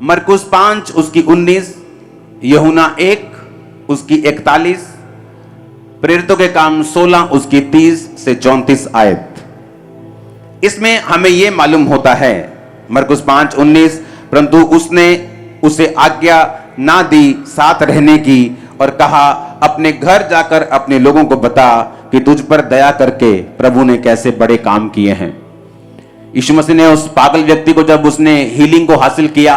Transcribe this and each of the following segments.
मरकुस 5 उसकी 19, यूहन्ना 1 उसकी 41, प्रेरितों के काम 16 उसकी 30 से 34 आयत। इसमें हमें यह मालूम होता है, मरकुस 5:19, परंतु उसने उसे आज्ञा ना दी साथ रहने की और कहा, अपने घर जाकर अपने लोगों को बता कि तुझ पर दया करके प्रभु ने कैसे बड़े काम किए हैं। यीशु मसीह ने उस पागल व्यक्ति को, जब उसने हीलिंग को हासिल किया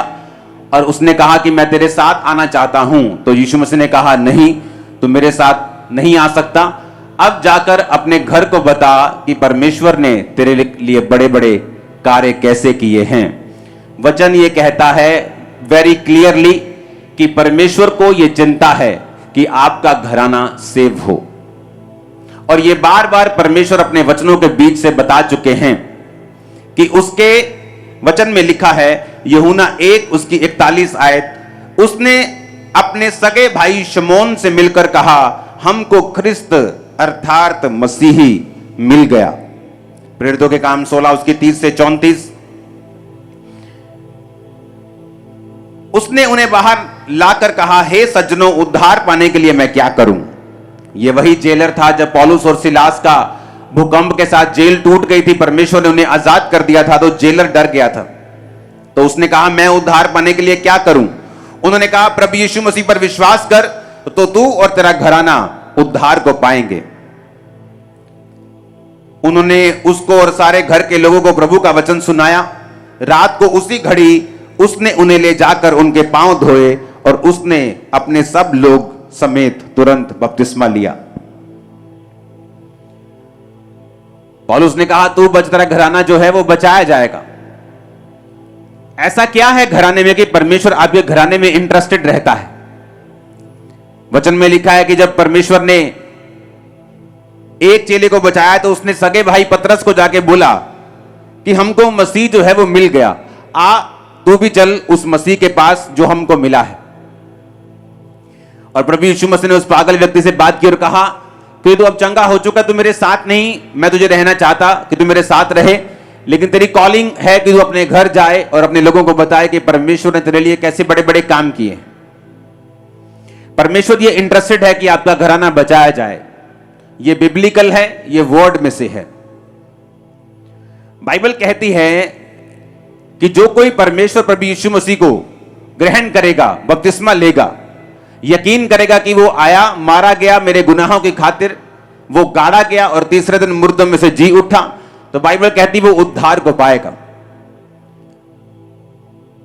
और उसने कहा कि मैं तेरे साथ आना चाहता हूं, तो यीशु मसीह ने कहा, नहीं, तू मेरे साथ नहीं आ सकता। अब जाकर अपने घर को बता कि परमेश्वर ने तेरे लिए बड़े बड़े कार्य कैसे किए हैं। वचन ये कहता है वेरी क्लियरली कि परमेश्वर को यह चिंता है कि आपका घराना सेव हो, और ये बार बार परमेश्वर अपने वचनों के बीच से बता चुके हैं कि उसके वचन में लिखा है, यूहन्ना 1 उसकी 41 आयत, उसने अपने सगे भाई शमौन से मिलकर कहा, हमको ख्रिस्त अर्थात मसीही मिल गया। प्रेरितों के काम 16 उसकी 30 से 34। उसने उन्हें बाहर लाकर कहा, हे सज्जनों, उद्धार पाने के लिए मैं क्या करूं? यह वही जेलर था जब पौलुस और सिलास का भूकंप के साथ जेल टूट गई थी, परमेश्वर ने उन्हें आजाद कर दिया था, तो जेलर डर गया था। तो उसने कहा, मैं उद्धार पाने के लिए क्या करूं? उन्होंने कहा, प्रभु यीशु मसीह पर विश्वास कर तो तू और तेरा घराना उद्धार को पाएंगे। उन्होंने उसको और सारे घर के लोगों को प्रभु का वचन सुनाया। रात को उसी घड़ी उसने उन्हें ले जाकर उनके पांव धोए और उसने अपने सब लोग समेत तुरंत बपतिस्मा लिया। पौलुस ने कहा, तू बच, तेरा घराना जो है वो बचाया जाएगा। ऐसा क्या है घराने में कि परमेश्वर आपके घराने में इंटरेस्टेड रहता है? वचन में लिखा है कि जब परमेश्वर ने एक चेले को बचाया तो उसने सगे भाई पतरस को जाके बोला कि हमको मसीह जो है वो मिल गया, आ तू भी चल उस मसीह के पास जो हमको मिला है। और प्रभु यीशु मसीह ने उस पागल व्यक्ति से बात की और कहा कि तू अब चंगा हो चुका, तू मेरे साथ नहीं, मैं तुझे रहना चाहता कि तू मेरे साथ रहे, लेकिन तेरी कॉलिंग है कि तू अपने घर जाए और अपने लोगों को बताए कि परमेश्वर ने तेरे लिए कैसे बड़े बड़े काम किए। परमेश्वर ये इंटरेस्टेड है कि आपका घराना बचाया जाए। ये बिब्लिकल है, ये वर्ड में से है। बाइबल कहती है कि जो कोई परमेश्वर प्रभु यीशु मसीह को ग्रहण करेगा, बपतिस्मा लेगा, यकीन करेगा कि वो आया, मारा गया मेरे गुनाहों की खातिर, वो गाड़ा गया और तीसरे दिन मुर्दों में से जी उठा, तो बाइबल कहती वो उद्धार को पाएगा।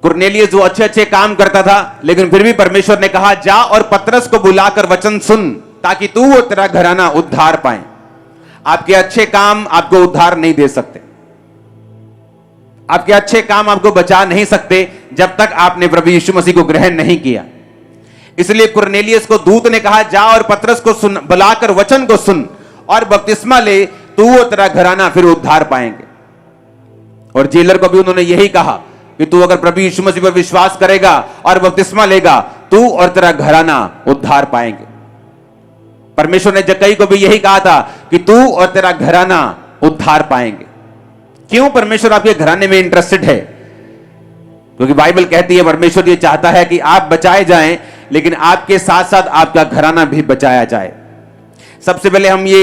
कुरनेलियस जो अच्छे अच्छे काम करता था, लेकिन फिर भी परमेश्वर ने कहा, जा और पतरस को बुलाकर वचन सुन ताकि तू और तेरा घराना उद्धार पाए। आपके अच्छे काम आपको उद्धार नहीं दे सकते, आपके अच्छे काम आपको बचा नहीं सकते जब तक आपने प्रभु यीशु मसीह को ग्रहण नहीं किया। इसलिए कुरनेलियस को दूत ने कहा, जा और पतरस को सुन, बुलाकर वचन को सुन और बपतिस्मा ले, तू और तेरा घराना फिर उद्धार पाएंगे। और जेलर को भी उन्होंने यही कहा कि तू अगर प्रभु यीशु मसीह पर विश्वास करेगा और बपतिस्मा लेगा, तू और तेरा घराना उद्धार पाएंगे। परमेश्वर ने जक्कई को भी यही कहा था कि तू और तेरा घराना उद्धार पाएंगे। क्यों परमेश्वर आपके घराने में इंटरेस्टेड है? क्योंकि बाइबल कहती है परमेश्वर ये चाहता है कि आप बचाए जाएं, लेकिन आपके साथ साथ आपका घराना भी बचाया जाए। सबसे पहले हम ये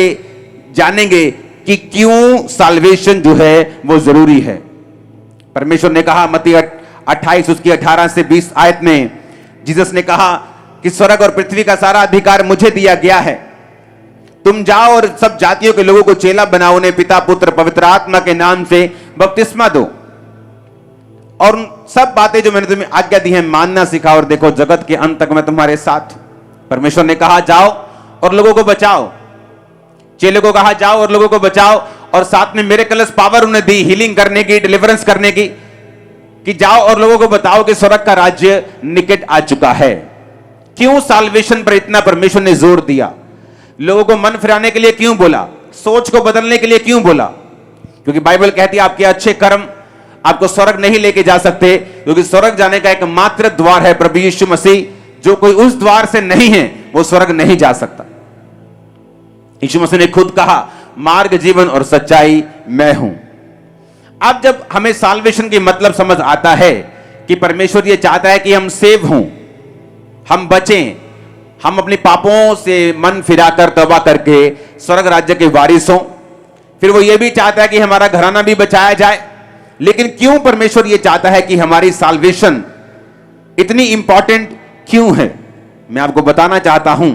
जानेंगे कि क्यों साल्वेशन जो है वो जरूरी है। परमेश्वर ने कहा मत्ती 28 उसकी 18 से 20 आयत में, जीसस ने कहा कि स्वर्ग और पृथ्वी का सारा अधिकार मुझे दिया गया है, तुम जाओ और सब जातियों के लोगों को चेला बनाओ, उन्हें पिता पुत्र पवित्र आत्मा के नाम से बपतिस्मा दो, और सब बातें जो मैंने तुम्हें आज्ञा दी है मानना सिखाओ, और देखो जगत के अंत तक मैं तुम्हारे साथ। परमेश्वर ने कहा जाओ और लोगों को बचाओ, चेले को कहा जाओ और लोगों को बचाओ, और साथ में मिरेकल्स पावर उन्हें दी हीलिंग करने की, डिलीवरेंस करने की, कि जाओ और लोगों को बताओ कि स्वर्ग का राज्य निकट आ चुका है। क्यों साल्वेशन पर इतना परमेश्वर ने जोर दिया? लोगों को मन फिराने के लिए क्यों बोला? सोच को बदलने के लिए क्यों बोला? क्योंकि बाइबल कहती है आपके अच्छे कर्म आपको स्वर्ग नहीं लेके जा सकते, क्योंकि स्वर्ग जाने का एक मात्र द्वार है प्रभु यीशु मसीह। जो कोई उस द्वार से नहीं है वो स्वर्ग नहीं जा सकता। यीशु मसीह ने खुद कहा, मार्ग जीवन और सच्चाई मैं हूं। अब जब हमें साल्वेशन की मतलब समझ आता है कि परमेश्वर ये चाहता है कि हम सेव हों, हम बचें, हम अपने पापों से मन फिराकर तौबा करके स्वर्ग राज्य के वारिस हों। फिर वो ये भी चाहता है कि हमारा घराना भी बचाया जाए। लेकिन क्यों परमेश्वर ये चाहता है कि हमारी साल्वेशन इतनी इंपॉर्टेंट क्यों है, मैं आपको बताना चाहता हूं।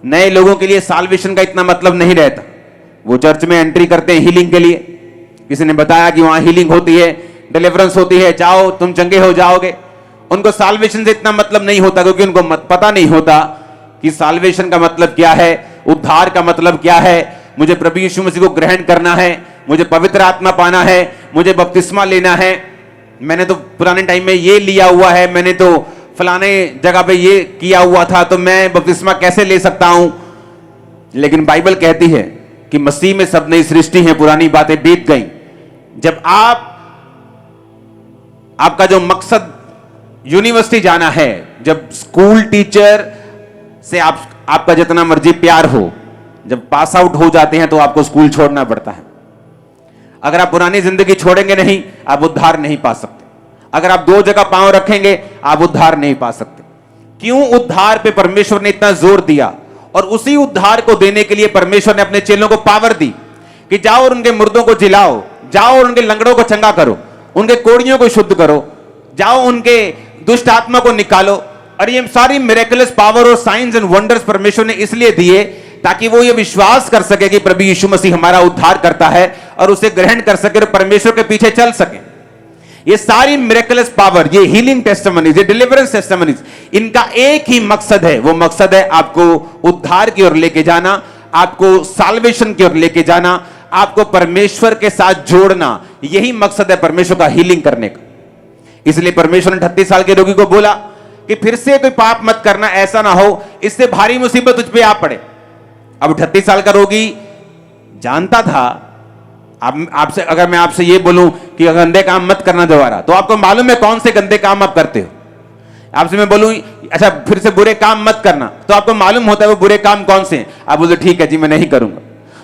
नए लोगों के लिए साल्वेशन का इतना मतलब नहीं रहता। वो चर्च में एंट्री करते हैं हीलिंग के लिए, किसी ने बताया कि वहां हीलिंग होती है, डिलीवरेंस होती है, जाओ तुम चंगे हो जाओगे। उनको साल्वेशन से इतना मतलब नहीं होता, क्योंकि उनको पता नहीं होता कि साल्वेशन का मतलब क्या है, उद्धार का मतलब क्या है। मुझे प्रभु यीशु मसीह को ग्रहण करना है, मुझे पवित्र आत्मा पाना है, मुझे बपतिस्मा लेना है। मैंने तो पुराने टाइम में ये लिया हुआ है, मैंने तो फलाने जगह पे ये किया हुआ था, तो मैं बपतिस्मा कैसे ले सकता हूं। लेकिन बाइबल कहती है कि मसीह में सब नई सृष्टि है, पुरानी बातें बीत गई। जब आपका जो मकसद यूनिवर्सिटी जाना है, जब स्कूल टीचर से आपका जितना मर्जी प्यार हो, जब पास आउट हो जाते हैं तो आपको स्कूल छोड़ना पड़ता है। अगर आप पुरानी जिंदगी छोड़ेंगे नहीं, आप उद्धार नहीं पा सकते। अगर आप दो जगह पांव रखेंगे, आप उद्धार नहीं पा सकते। क्यों उद्धार पे परमेश्वर ने इतना जोर दिया, और उसी उद्धार को देने के लिए परमेश्वर ने अपने चेलों को पावर दी कि जाओ और उनके मुर्दों को जिलाओ, जाओ और उनके लंगड़ों को चंगा करो, उनके कोड़ियों को शुद्ध करो, जाओ उनके दुष्ट आत्मा को निकालो। और ये सारी मिरेकलस पावर और साइंस एंड वंडर्स परमेश्वर ने इसलिए दिए ताकि वो ये विश्वास कर सके कि प्रभु यीशु मसीह हमारा उद्धार करता है, और उसे ग्रहण कर सके और परमेश्वर के पीछे चल सके। ये सारी मिरेकलस पावर, ये हीलिंग टेस्टिमनीज, ये डिलीवरेंस टेस्टिमनीज, इनका एक ही मकसद है। वो मकसद है आपको उद्धार की ओर लेके जाना, आपको साल्वेशन की ओर लेके जाना, आपको परमेश्वर के साथ जोड़ना। यही मकसद है परमेश्वर का हीलिंग करने का। इसलिए परमेश्वर ने 38 साल के रोगी को बोला कि फिर से कोई पाप मत करना, ऐसा ना हो इससे भारी मुसीबत तुझ पे आ पड़े। अब 38 साल का रोगी जानता था। आपसे अगर मैं आपसे ये बोलूं कि गंदे काम मत करना दोबारा, तो आपको मालूम है कौन से गंदे काम आप करते हो। आपसे मैं बोलूं अच्छा फिर से बुरे काम मत करना, तो आपको मालूम होता है वो बुरे काम कौन से हैं। आप बोलते ठीक है जी मैं नहीं करूंगा।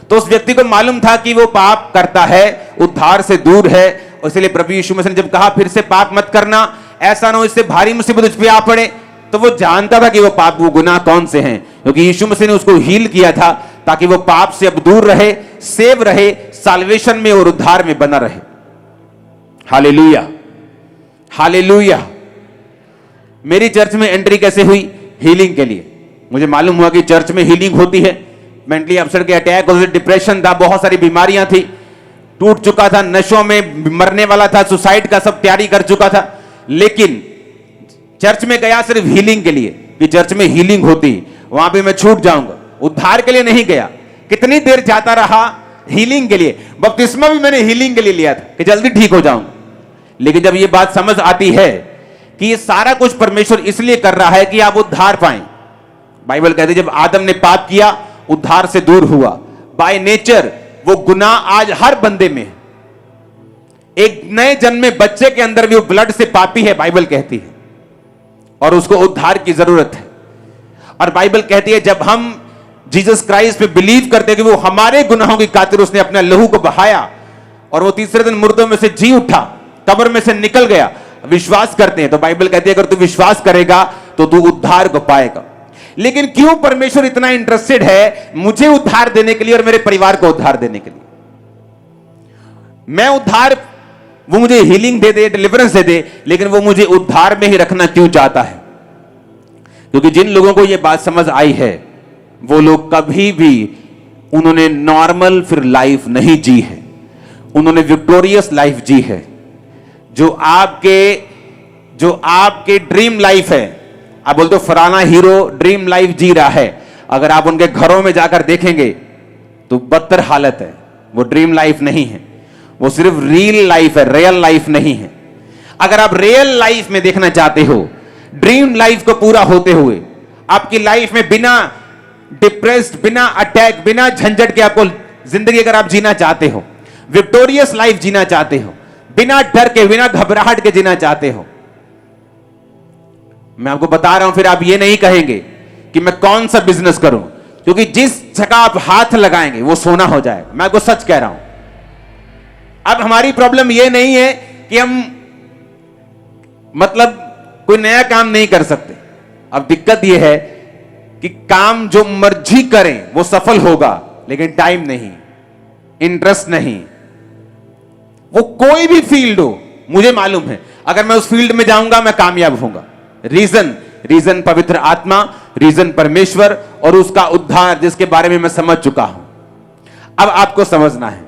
तो उस व्यक्ति को मालूम था कि वो पाप करता है, उद्धार से दूर है। इसलिए प्रभु यीशु मसीह ने जब कहा फिर से पाप मत करना, ऐसा ना हो इससे भारी मुसीबत उस पर आ पड़े, तो वो जानता था कि वो पाप, वो गुनाह कौन से हैं, क्योंकि यीशु मसीह ने उसको हील किया था ताकि वो पाप से अब दूर रहे, सेव रहे, साल्वेशन में और उद्धार में बना रहे। Hallelujah, hallelujah. मेरी चर्च में एंट्री कैसे हुई? हीलिंग के लिए। मुझे मालूम हुआ कि चर्च में हीलिंग होती है। मेंटली अपसेट के अटैक और डिप्रेशन था, बहुत सारी बीमारियां थी, टूट चुका था, नशों में मरने वाला था, सुसाइड का सब तैयारी कर चुका था। लेकिन चर्च में गया सिर्फ हीलिंग के लिए कि चर्च में हीलिंग होती, वहां पे मैं छूट जाऊंगा। उद्धार के लिए नहीं गया। कितनी देर जाता रहा? हीलिंग के लिए। बपतिस्मा भी मैंने हीलिंग के लिए लिया था कि जल्दी ठीक हो जाऊंगा। लेकिन जब ये बात समझ आती है कि ये सारा कुछ परमेश्वर इसलिए कर रहा है कि आप उद्धार पाएं। बाइबल कहती है जब आदम ने पाप किया, उद्धार से दूर हुआ। बाय नेचर वो गुनाह आज हर बंदे में है। एक नए जन्मे बच्चे के अंदर भी वो ब्लड से पापी है, बाइबल कहती है, और उसको उद्धार की जरूरत है। और बाइबल कहती है जब हम जीसस क्राइस्ट पे बिलीव करते हैं कि वो हमारे गुनाहों की खातिर उसने अपने लहू को बहाया और वो तीसरे दिन मुर्दों में से जी उठा, कब्र में से निकल गया, विश्वास करते हैं, तो बाइबल कहती है अगर तू विश्वास करेगा तो तू उद्धार को पाएगा। लेकिन क्यों परमेश्वर इतना इंटरेस्टेड है मुझे उद्धार देने के लिए और मेरे परिवार को उद्धार देने के लिए? मैं उद्धार, वो मुझे हीलिंग दे दे, डिलीवरेंस दे दे, लेकिन वो मुझे उद्धार में ही रखना क्यों चाहता है? क्योंकि जिन लोगों को यह बात समझ आई है वो लोग कभी भी उन्होंने नॉर्मल फिर लाइफ नहीं जी है, उन्होंने विक्टोरियस लाइफ जी है। जो आपके ड्रीम लाइफ है, आप बोलते हो फलाना हीरो ड्रीम लाइफ जी रहा है, अगर आप उनके घरों में जाकर देखेंगे तो बदतर हालत है। वो ड्रीम लाइफ नहीं है, वो सिर्फ रियल लाइफ है, रियल लाइफ नहीं है। अगर आप रियल लाइफ में देखना चाहते हो, ड्रीम लाइफ को पूरा होते हुए आपकी लाइफ में बिना डिप्रेस्ड, बिना अटैक, बिना झंझट के आपको जिंदगी अगर आप जीना चाहते हो, विक्टोरियस लाइफ जीना चाहते हो, बिना डर के, बिना घबराहट के जीना चाहते हो, मैं आपको बता रहा हूं, फिर आप ये नहीं कहेंगे कि मैं कौन सा बिजनेस करूं, क्योंकि जिस जगह आप हाथ लगाएंगे वो सोना हो जाएगा। मैं आपको सच कह रहा हूं। अब हमारी प्रॉब्लम ये नहीं है कि हम मतलब कोई नया काम नहीं कर सकते। अब दिक्कत यह है कि काम जो मर्जी करें वो सफल होगा, लेकिन टाइम नहीं, इंटरेस्ट नहीं। वो कोई भी फील्ड हो, मुझे मालूम है अगर मैं उस फील्ड में जाऊंगा मैं कामयाब होऊंगा। रीजन पवित्र आत्मा, रीजन परमेश्वर और उसका उद्धार, जिसके बारे में मैं समझ चुका हूं। अब आपको समझना है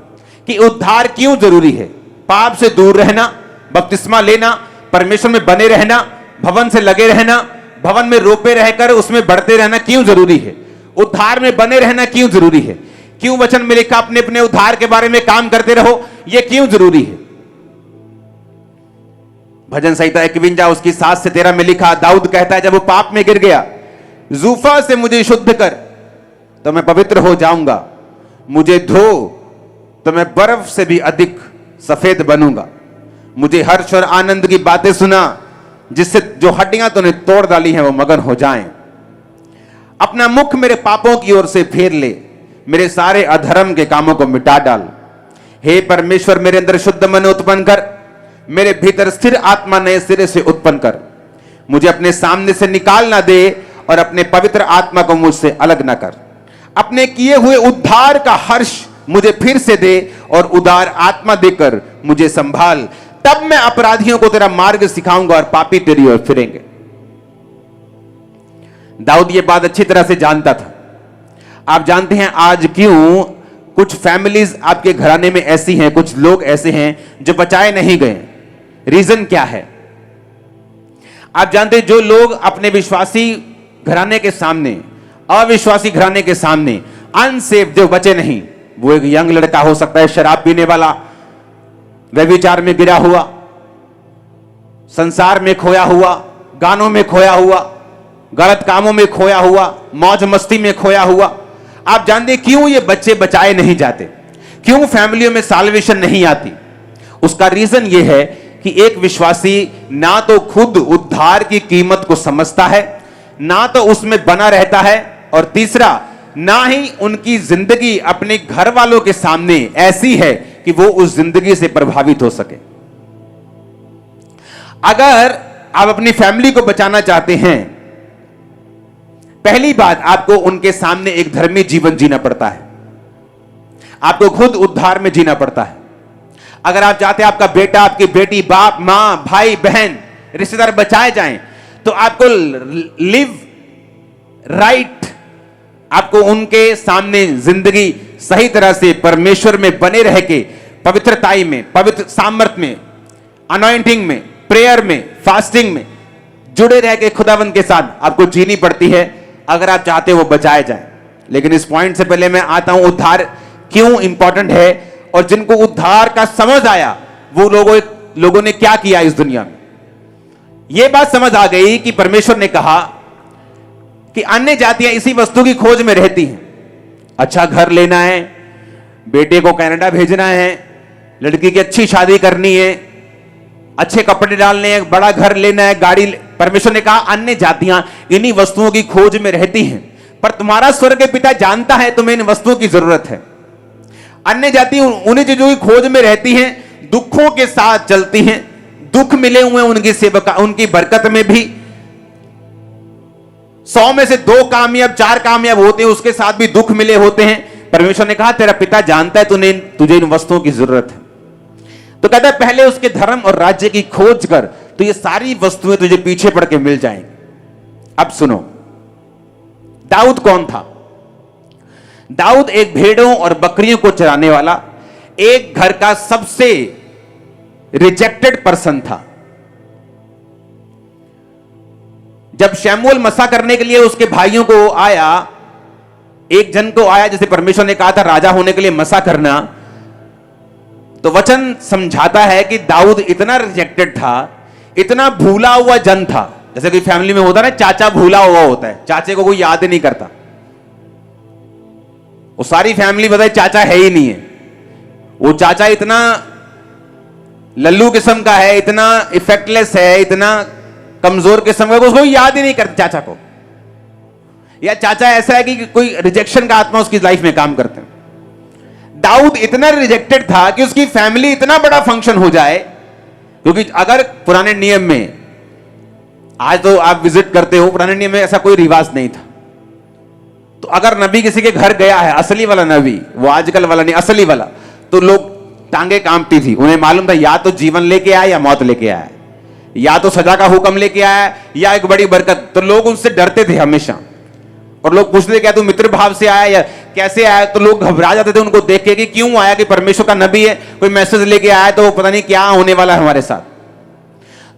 कि उद्धार क्यों जरूरी है। पाप से दूर रहना, बपतिस्मा लेना, परमेश्वर में बने रहना, भवन से लगे रहना, भवन में रोपे रहकर उसमें बढ़ते रहना क्यों जरूरी है। उद्धार में बने रहना क्यों जरूरी है। क्यों वचन में लिखा अपने अपने उद्धार के बारे में काम करते रहो, यह क्यों जरूरी है। भजन संहिता 51 उसकी 7 से 13 में लिखा, दाऊद कहता है जब वो पाप में गिर गया, जूफा से मुझे शुद्ध कर तो मैं पवित्र हो जाऊंगा, मुझे धो तो मैं बर्फ से भी अधिक सफेद बनूंगा। मुझे हर्ष और आनंद की बातें सुना, जिससे जो हड्डियां तूने तोड़ डाली हैं वो मगन हो जाएं। अपना मुख मेरे पापों की ओर से फेर ले, मेरे सारे अधर्म के कामों को मिटा डाल। हे परमेश्वर, मेरे अंदर शुद्ध मन उत्पन्न कर, मेरे भीतर स्थिर आत्मा नए सिरे से उत्पन्न कर। मुझे अपने सामने से निकाल ना दे और अपने पवित्र आत्मा को मुझसे अलग ना कर। अपने किए हुए उद्धार का हर्ष मुझे फिर से दे और उदार आत्मा देकर मुझे संभाल। तब मैं अपराधियों को तेरा मार्ग सिखाऊंगा और पापी तेरी ओर फिरेंगे। दाऊद ये बात अच्छी तरह से जानता था। आप जानते हैं आज क्यों कुछ फैमिलीज आपके घराने में ऐसी हैं, कुछ लोग ऐसे हैं जो बचाए नहीं गए। रीजन क्या है आप जानते हैं। जो लोग अपने विश्वासी घराने के सामने, अविश्वासी घराने के सामने अनसेफ, जो बचे नहीं, वो एक यंग लड़का हो सकता है शराब पीने वाला, व्यभिचार में गिरा हुआ, संसार में खोया हुआ, गानों में खोया हुआ, गलत कामों में खोया हुआ, मौज मस्ती में खोया हुआ। आप जानते क्यों ये बच्चे बचाए नहीं जाते, क्यों फैमिलियों में साल्वेशन नहीं आती। उसका रीजन ये है कि एक विश्वासी ना तो खुद उद्धार की कीमत को समझता है, ना तो उसमें बना रहता है, और तीसरा ना ही उनकी जिंदगी अपने घर वालों के सामने ऐसी है कि वो उस जिंदगी से प्रभावित हो सके। अगर आप अपनी फैमिली को बचाना चाहते हैं, पहली बात आपको उनके सामने एक धर्मी जीवन जीना पड़ता है। आपको खुद उद्धार में जीना पड़ता है। अगर आप चाहते हैं आपका बेटा, आपकी बेटी, बाप, मां, भाई, बहन, रिश्तेदार बचाए जाएं, तो आपको लिव राइट, आपको उनके सामने जिंदगी सही तरह से परमेश्वर में बने रह के, पवित्रताई में, पवित्र सामर्थ में, अनॉइंटिंग में, प्रेयर में, फास्टिंग में जुड़े रह के खुदावंद के साथ आपको जीनी पड़ती है, अगर आप चाहते हो वो बचाए जाए। लेकिन इस पॉइंट से पहले मैं आता हूं उद्धार क्यों इंपॉर्टेंट है, और जिनको उद्धार का समझ आया वो लोगों ने क्या किया इस दुनिया में। यह बात समझ आ गई कि परमेश्वर ने कहा कि अन्य जातियां इसी वस्तु की खोज में रहती हैं। अच्छा घर लेना है, बेटे को कनाडा भेजना है, लड़की की अच्छी शादी करनी है, अच्छे कपड़े डालने हैं, बड़ा घर लेना है, गाड़ी। परमेश्वर ने कहा अन्य जातियां इन्हीं वस्तुओं की खोज में रहती हैं, पर तुम्हारा स्वर्ग के पिता जानता है तुम्हें इन वस्तुओं की जरूरत है। अन्य जाति उन्हीं चीजों की खोज में रहती हैं, दुखों के साथ चलती हैं, दुख मिले हुए उनकी सेवका, उनकी बरकत में भी 100 में से 2 कामयाब, 4 कामयाब होते हैं, उसके साथ भी दुख मिले होते हैं। परमेश्वर ने कहा तेरा पिता जानता है तुझे इन वस्तुओं की जरूरत है, तो कहता है पहले उसके धर्म और राज्य की खोज कर, तो ये सारी वस्तुएं तुझे पीछे पड़ के मिल जाएंगी। अब सुनो, दाऊद कौन था। दाऊद एक भेड़ों और बकरियों को चराने वाला, एक घर का सबसे रिजेक्टेड पर्सन था। जब शमूएल मसा करने के लिए उसके भाइयों को आया, एक जन को आया जैसे परमेश्वर ने कहा था राजा होने के लिए मसा करना, तो वचन समझाता है कि दाऊद इतना रिजेक्टेड था, इतना भूला हुआ जन था। जैसे कोई फैमिली में होता है ना, चाचा भूला हुआ होता है, चाचे को कोई याद ही नहीं करता। वो सारी फैमिली बताए चाचा है ही नहीं है, वो चाचा इतना लल्लू किस्म का है, इतना इफेक्टलेस है, इतना कमजोर किस्म का, उसको याद ही नहीं करते चाचा को। या चाचा ऐसा है कि कोई रिजेक्शन का आत्मा उसकी लाइफ में काम करते हैं। दाऊद इतना रिजेक्टेड था कि उसकी फैमिली इतना बड़ा फंक्शन हो जाए, क्योंकि अगर पुराने नियम में आज तो आप विजिट करते हो, पुराने नियम में ऐसा कोई रिवाज नहीं था। तो अगर नबी किसी के घर गया है, असली वाला नबी, वो आजकल वाला नहीं, असली वाला, तो लोग टांगे कांपती थी। उन्हें मालूम था या तो जीवन लेके आया या मौत लेके आया, या तो सजा का हुक्म लेके आया या एक बड़ी बरकत। तो लोग उनसे डरते थे हमेशा, और लोग पूछते क्या तू मित्र भाव से आया या कैसे आया, तो लोग घबरा जाते थे उनको देख के कि क्यों आया, कि परमेश्वर का नबी है, कोई मैसेज लेके आया तो पता नहीं क्या होने वाला है हमारे साथ।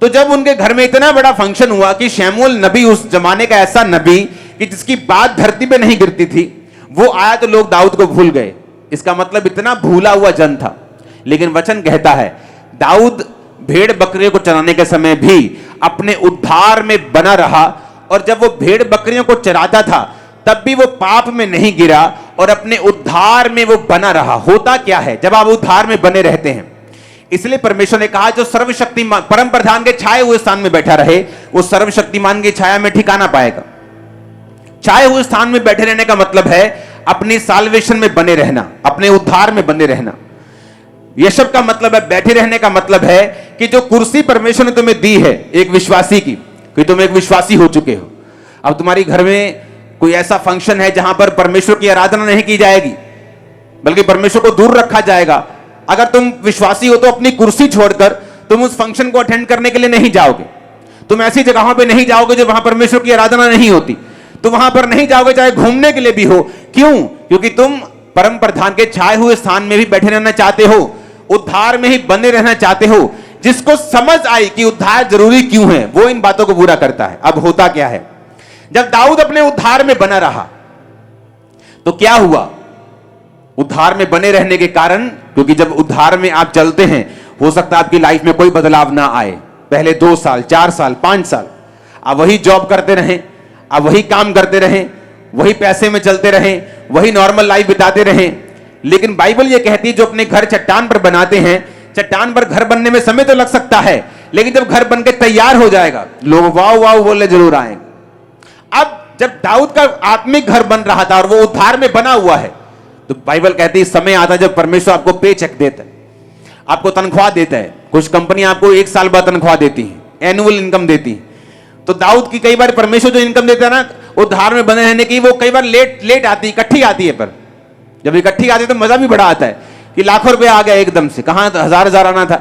तो जब उनके घर में इतना बड़ा फंक्शन हुआ कि शमूएल नबी, उस जमाने का ऐसा नबी कि जिसकी बात धरती पे नहीं गिरती थी, वो आया तो लोग दाऊद को भूल गए। इसका मतलब इतना भूला हुआ जन था। लेकिन वचन कहता है दाऊद भेड़ बकरियों को चराने के समय भी अपने उद्धार में बना रहा, और जब वो भेड़ बकरियों को चराता था तब भी वो पाप में नहीं गिरा और अपने उद्धार में वो बना रहा। होता क्या है जब आप उद्धार में बने रहते हैं? इसलिए परमेश्वर ने कहा जो सर्वशक्तिमान परम प्रधान के छाए हुए स्थान में बैठा रहे, वो सर्वशक्तिमान की छाया में ठिकाना पाएगा। छाए हुए स्थान में बैठे रहने का मतलब है अपनी साल्वेशन में बने रहना, अपने उद्धार में बने रहना। यशब का मतलब है बैठे रहने का मतलब है कि जो कुर्सी परमेश्वर ने तुम्हें दी है एक विश्वासी की, कि तुम एक विश्वासी हो चुके हो। अब तुम्हारी घर में कोई ऐसा फंक्शन है जहां पर परमेश्वर की आराधना नहीं की जाएगी, बल्कि परमेश्वर को दूर रखा जाएगा। अगर तुम विश्वासी हो तो अपनी कुर्सी छोड़कर तुम उस फंक्शन को अटेंड करने के लिए नहीं जाओगे। तुम ऐसी जगहों पे नहीं जाओगे जो वहां परमेश्वर की आराधना नहीं होती। तुम वहां पर नहीं जाओगे चाहे घूमने के लिए भी हो। क्यों? क्योंकि तुम परम प्रधान के छाए हुए स्थान में भी बैठे रहना चाहते हो, उद्धार में ही बने रहना चाहते हो। जिसको समझ आई कि उद्धार जरूरी क्यों है, वो इन बातों को पूरा करता है। अब होता क्या है, जब दाऊद अपने उद्धार में बना रहा तो क्या हुआ? उद्धार में बने रहने के कारण, क्योंकि जब उद्धार में आप चलते हैं, हो सकता है आपकी लाइफ में कोई बदलाव ना आए। पहले 2 साल, 4 साल, 5 साल आप वही जॉब करते रहें, आप वही काम करते रहें, वही पैसे में चलते रहें, वही नॉर्मल लाइफ बिताते रहें। लेकिन बाइबल ये कहती है जो अपने घर चट्टान पर बनाते हैं, चट्टान पर घर बनने में समय तो लग सकता है, लेकिन जब घर बनके तैयार हो जाएगा लोग वाव वाव बोलने जरूर आएंगे। अब जब दाऊद का आत्मिक घर बन रहा था और वो उद्धार में बना हुआ है, तो बाइबल कहती है समय आता है जब परमेश्वर आपको पे चेक देता है, आपको तनख्वाह देता है। कुछ कंपनी आपको 1 साल बाद तनख्वाह देती है, एनुअल इनकम देती है। तो दाऊद की कई बार परमेश्वर जो इनकम देता है ना उद्धार में बने रहने की, वो कई बार लेट आती है, इकट्ठी आती है। पर जब इकट्ठी आती है तो मजा भी बड़ा आता है कि लाखों रुपए आ गया एकदम से, कहां हजार आना था।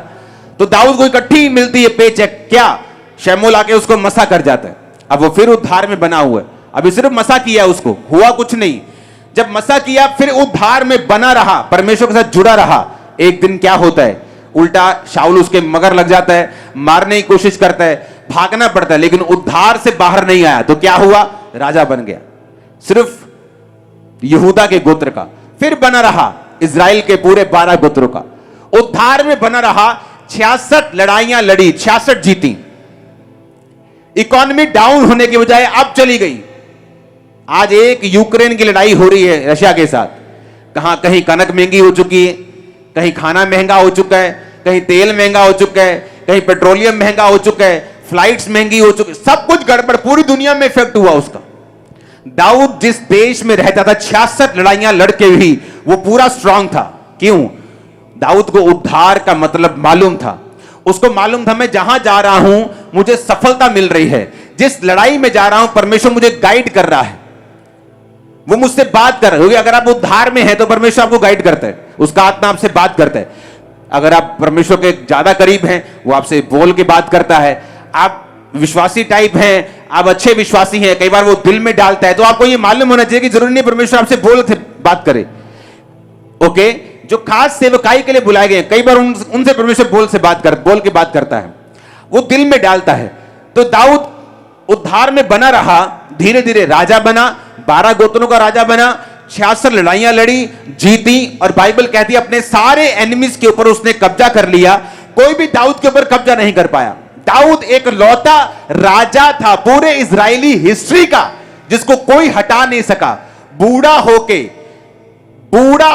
तो दाऊद को इकट्ठी मिलती है पे चेक। क्या? शमूएल आके उसको मसा कर जाता है। अब वो फिर उद्धार में बना हुआ है। अभी सिर्फ मसा किया, उसको हुआ कुछ नहीं। जब मसा किया फिर उद्धार में बना रहा, परमेश्वर के साथ जुड़ा रहा। एक दिन क्या होता है, उल्टा शाऊल उसके मगर लग जाता है, मारने की कोशिश करता है, भागना पड़ता है, लेकिन उद्धार से बाहर नहीं आया। तो क्या हुआ? राजा बन गया, सिर्फ यहूदा के गोत्र का। फिर बना रहा इजराइल के पूरे 12 गोत्रों का। उद्धार में बना रहा, 66 लड़ाइयां लड़ी, 66 जीती। इकोनॉमी डाउन होने की बजाय अब चली गई। आज एक यूक्रेन की लड़ाई हो रही है रशिया के साथ। कहीं कनक महंगी हो चुकी है, कहीं खाना महंगा हो चुका है, कहीं तेल महंगा हो चुका है, कहीं पेट्रोलियम महंगा हो चुका है, फ्लाइट्स महंगी हो चुकी, सब कुछ गड़बड़, पूरी दुनिया में इफेक्ट हुआ उसका। दाऊद जिस देश में रहता था 66 लड़ाइयां लड़के भी वो पूरा स्ट्रांग था। क्यों? दाऊद को उद्धार का मतलब मालूम था। उसको मालूम था मैं जहां जा रहा हूं मुझे सफलता मिल रही है, जिस लड़ाई में जा रहा हूं परमेश्वर मुझे गाइड कर रहा है, वो मुझसे बात कर रहा है। अगर आप उद्धार में हैं तो परमेश्वर आपको गाइड करता है, उसका आत्मा आपसे बात करता है। अगर आप परमेश्वर के ज्यादा करीब हैं, वो आपसे बोल के बात करता है। आप विश्वासी टाइप हैं, आप अच्छे विश्वासी हैं, कई बार वो दिल में डालता है। तो आपको ये मालूम होना चाहिए कि जरूरी नहीं परमेश्वर आपसे बोल से बात करे। ओके, जो खास सेवकाई के लिए बुलाए गए, कई बार उनसे परमेश्वर बोल के बात करता है, वो दिल में डालता है। तो दाऊद उद्धार में बना रहा, धीरे धीरे राजा बना, 12 गोत्रों का राजा बना, 66 लड़ाइयां लड़ी, जीती। और बाइबल कहती है अपने सारे एनिमीज के ऊपर उसने कब्जा कर लिया। कोई भी दाऊद के ऊपर कब्जा नहीं कर पाया। दाऊद एक लौता राजा था पूरे इजरायली हिस्ट्री का जिसको कोई हटा नहीं सका। बूढ़ा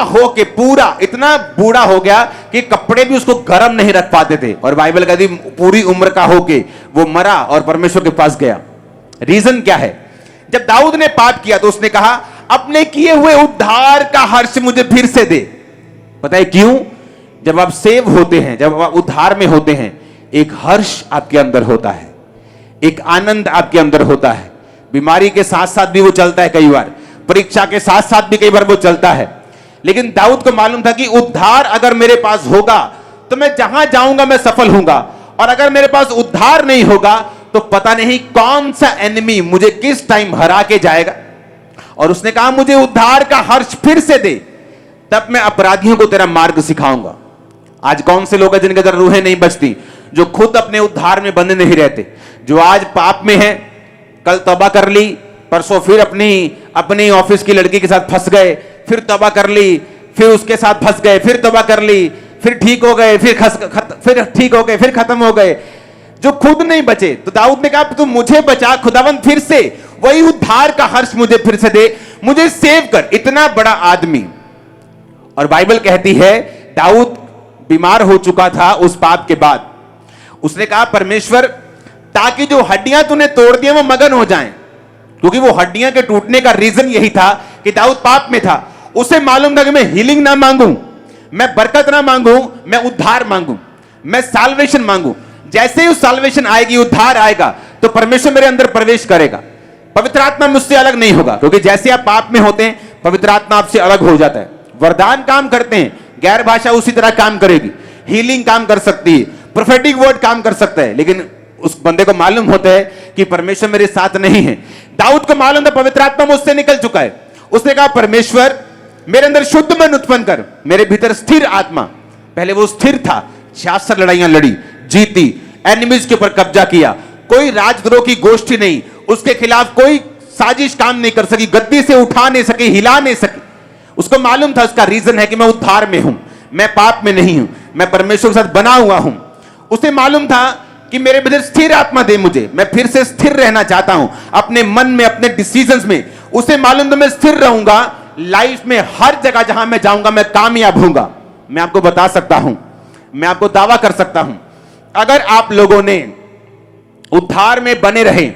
होके पूरा इतना बूढ़ा हो गया कि कपड़े भी उसको गर्म नहीं रख पाते थे। और बाइबल कहती पूरी उम्र का होके वो मरा और परमेश्वर के पास गया। रीजन क्या है? जब दाऊद ने पाप किया तो उसने कहा अपने किए हुए उद्धार का हर्ष मुझे फिर से दे। पता है क्यों? जब आप सेव होते हैं, जब आप उद्धार में होते हैं, एक हर्ष आपके अंदर होता है, एक आनंद आपके अंदर होता है। बीमारी के साथ साथ भी वो चलता है, कई बार परीक्षा के साथ साथ भी कई बार वो चलता है। लेकिन दाऊद को मालूम था कि उद्धार अगर मेरे पास होगा तो मैं जहां जाऊंगा मैं सफल होऊंगा, और अगर मेरे पास उद्धार नहीं होगा तो पता नहीं कौन सा एनिमी मुझे किस टाइम हरा के जाएगा। और उसने कहा मुझे उद्धार का हर्ष फिर से दे, तब मैं अपराधियों को तेरा मार्ग सिखाऊंगा। आज कौन से लोग हैं जिनके अंदर रूहें नहीं बचती, जो खुद अपने उद्धार में बंधे नहीं रहते, जो आज पाप में है, कल तौबा कर ली, परसों फिर अपनी ऑफिस की लड़की के साथ फंस गए, फिर तौबा कर ली, फिर उसके साथ फंस गए, फिर तौबा कर ली, फिर ठीक हो गए, फिर ठीक हो गए, फिर खत्म हो गए, जो खुद नहीं बचे। तो दाऊद ने कहा तू मुझे बचा खुदावंद, फिर से वही उद्धार का हर्ष मुझे फिर से दे, मुझे सेव कर। इतना बड़ा आदमी, और बाइबल कहती है दाऊद बीमार हो चुका था उस पाप के बाद। उसने कहा परमेश्वर ताकि जो हड्डियां तूने तोड़ दी वो मगन हो जाएं, क्योंकि वो हड्डियां के टूटने का रीजन यही था कि दाऊद पाप में था। उसे मालूम था कि मैं हीलिंग ना मांगू, मैं बरकत ना मांगू, मैं उद्धार मांगू, मैं साल्वेशन मांगू। जैसे ही उस साल्वेशन आएगी, उद्धार आएगा, तो परमेश्वर मेरे अंदर प्रवेश करेगा, पवित्र आत्मा मुझसे अलग नहीं होगा। क्योंकि जैसे आप पाप में होते हैं पवित्र आत्मा आपसे अलग हो जाता है। वरदान काम करते हैं, गैर भाषा उसी तरह काम करेगी, हीलिंग काम कर सकती है, प्रोफेटिक वर्ड काम कर सकता है, लेकिन उस बंदे को मालूम होता है कि परमेश्वर मेरे साथ नहीं है। दाऊद को मालूम था पवित्र आत्मा मुझसे निकल चुका है। उसने कहा परमेश्वर मेरे अंदर शुद्ध मन उत्पन्न कर, मेरे भीतर स्थिर आत्मा। पहले वो स्थिर था, 66 लड़ाइयां लड़ी, जीती, एनिमीज के ऊपर कब्जा किया, कोई राजद्रोह की गोष्ठी नहीं, उसके खिलाफ कोई साजिश काम नहीं कर सकी, गद्दी से उठा नहीं सकी, हिला नहीं सकी। उसको मालूम था उसका रीजन है कि मैं उद्धार में हूं, मैं पाप में नहीं हूं, मैं परमेश्वर के साथ बना हुआ हूं। उसे मालूम था कि मेरे भीतर स्थिर आत्मा दे मुझे, मैं फिर से स्थिर रहना चाहता हूं अपने मन में, अपने डिसीजंस में। उसे मालूम था मैं स्थिर रहूंगा, लाइफ में हर जगह जहां मैं जाऊंगा मैं कामयाब होऊंगा। मैं आपको बता सकता हूं, मैं आपको दावा कर सकता हूं, अगर आप लोगों ने उद्धार में बने रहे,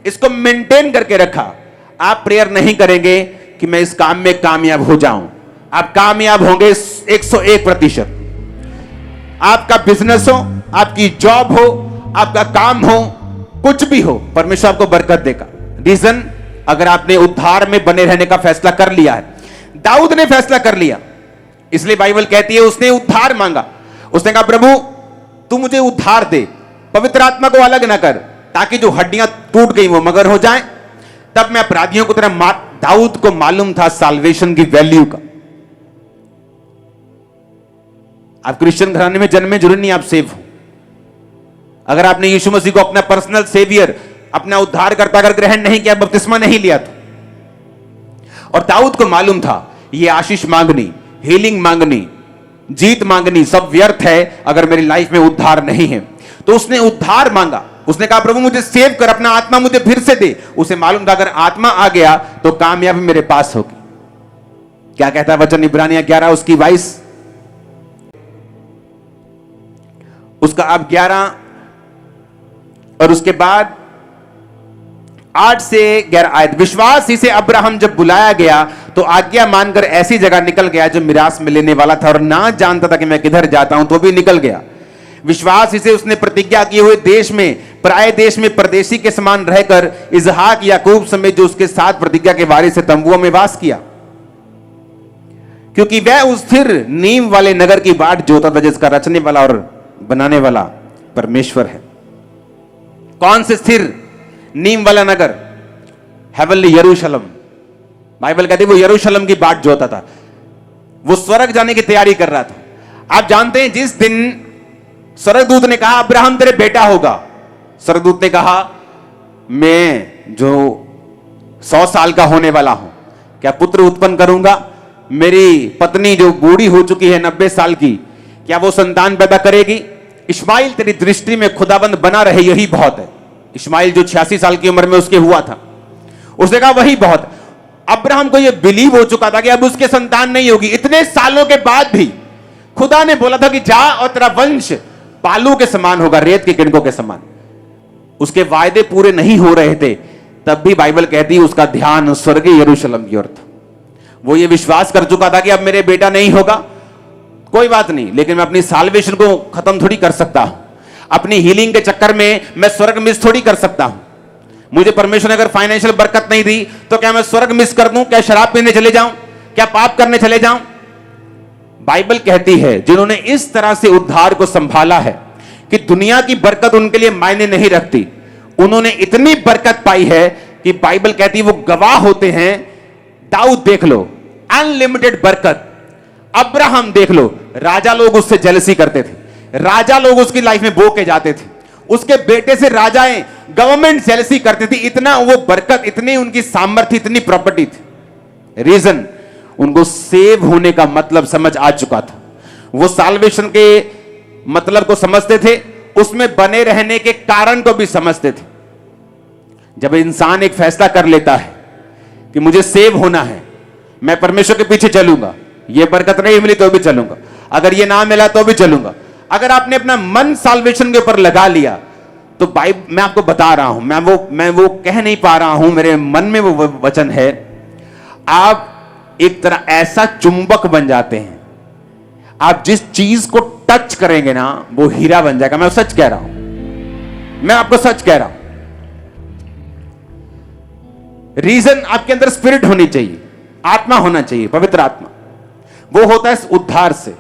इसको मेंटेन करके रखा, आप प्रेयर नहीं करेंगे कि मैं इस काम में कामयाब हो जाऊं, आप कामयाब होंगे 101%। आपका बिजनेस हो, आपकी जॉब हो, आपका काम हो, कुछ भी हो, परमेश्वर आपको बरकत देगा। रीजन, अगर आपने उद्धार में बने रहने का फैसला कर लिया है। दाऊद ने फैसला कर लिया, इसलिए बाइबल कहती है उसने उद्धार मांगा। उसने कहा प्रभु तू मुझे उद्धार दे, पवित्र आत्मा को अलग ना कर, ताकि जो हड्डियां टूट गई वो मगर हो जाएं, तब मैं अपराधियों को तेरा मार। दाऊद को मालूम था साल्वेशन की वैल्यू का। आप क्रिश्चियन घराने में जन्मे जरूरी नहीं आप सेव हो। अगर आपने यीशु मसीह को अपना पर्सनल सेवियर, अपना उद्धारकर्ता अगर ग्रहण नहीं किया, बपतिस्मा नहीं लिया तो। और दाऊद को मालूम था ये आशीष मांगनी, हीलिंग मांगनी, जीत मांगनी सब व्यर्थ है अगर मेरी लाइफ में उद्धार नहीं है। तो उसने उद्धार मांगा। उसने कहा प्रभु मुझे सेव कर, अपना आत्मा मुझे फिर से दे। उसे मालूम था अगर आत्मा आ गया तो कामयाबी मेरे पास होगी। क्या कहता है वचन इब्रानियां 11 उसकी 22, उसका अब 11 और उसके बाद 8 से 11 आयत। विश्वास ही से अब्राहम जब बुलाया गया तो आज्ञा मानकर ऐसी जगह निकल गया जो मिरास में लेने वाला था, और ना जानता था कि मैं किधर जाता हूं, तो भी निकल गया। विश्वास ही से उसने प्रतिज्ञा किए हुए देश में, पराये देश में परदेशी के समान रहकर इसहाक याकूब समेत जो उसके साथ प्रतिज्ञा के वारिस से तंबुओं में वास किया, क्योंकि वह उस स्थिर नींव वाले नगर की बाट जोता था जिसका रचने वाला और बनाने वाला परमेश्वर है। कौन से स्थिर नींव वाला नगर? हेवनली यरूशलेम। बाइबल कहती है वो यरूशलेम की बाट जोता था, वो स्वर्ग जाने की तैयारी कर रहा था। आप जानते हैं जिस दिन स्वर्गदूत ने कहा अब्राहम तेरे बेटा होगा, स्वर्गदूत ने कहा मैं जो 100 साल का होने वाला हूं क्या पुत्र उत्पन्न करूंगा? मेरी पत्नी जो बूढ़ी हो चुकी है 90 साल की, क्या वो संतान पैदा करेगी? इस्माइल तेरी दृष्टि में खुदाबंद बना रहे यही बहुत है। इस्माइल जो 86 साल की उम्र में उसके हुआ था, उसने कहा वही बहुत। अब्राहम को यह बिलीव हो चुका था कि अब उसके संतान नहीं होगी। इतने सालों के बाद भी खुदा ने बोला था कि जा और तेरा वंश बालू के समान होगा, रेत के किरणों के समान। उसके वायदे पूरे नहीं हो रहे थे, तब भी बाइबल कहती है उसका ध्यान स्वर्गीय यरूशलेम की ओर था। वो ये विश्वास कर चुका था कि अब मेरे बेटा नहीं होगा, कोई बात नहीं, लेकिन मैं अपनी साल्वेशन को खत्म थोड़ी कर सकता हूं। अपनी हीलिंग के चक्कर में मैं स्वर्ग मिस थोड़ी कर सकता हूं। मुझे परमेश्वर ने अगर फाइनेंशियल बरकत नहीं दी तो क्या मैं स्वर्ग मिस कर दूं? क्या शराब पीने चले जाऊं? क्या पाप करने चले जाऊं? बाइबल कहती है जिन्होंने इस तरह से उद्धार को संभाला है कि दुनिया की बरकत उनके लिए मायने नहीं रखती, उन्होंने इतनी बरकत पाई है कि बाइबल कहती है वो गवाह होते हैं। दाऊद देख लो, अनलिमिटेड बरकत। अब्राहम देख लो, राजा लोग उससे जेलसी करते थे, राजा लोग उसकी लाइफ में बो के जाते थे, उसके बेटे से राजाएं गवर्नमेंट जेलसी करती थी। इतना वो बरकत, इतनी उनकी सामर्थ्य, इतनी प्रॉपर्टी थी। रीजन, उनको सेव होने का मतलब समझ आ चुका था। वो साल्वेशन के मतलब को समझते थे, उसमें बने रहने के कारण को भी समझते थे। जब इंसान एक फैसला कर लेता है कि मुझे सेव होना है, मैं परमेश्वर के पीछे चलूंगा, ये बरकत नहीं मिली तो भी चलूंगा, अगर ये ना मिला तो भी चलूंगा। अगर आपने अपना मन साल्वेशन के ऊपर लगा लिया तो मैं आपको बता रहा हूं, मैं वो कह नहीं पा रहा हूं, मेरे मन में वो वचन है, आप एक तरह ऐसा चुंबक बन जाते हैं, आप जिस चीज को टच करेंगे ना वो हीरा बन जाएगा। मैं सच कह रहा हूं, मैं आपको सच कह रहा हूं। रीजन, आपके अंदर स्पिरिट होनी चाहिए, आत्मा होना चाहिए, पवित्र आत्मा। वो होता है इस उद्धार से।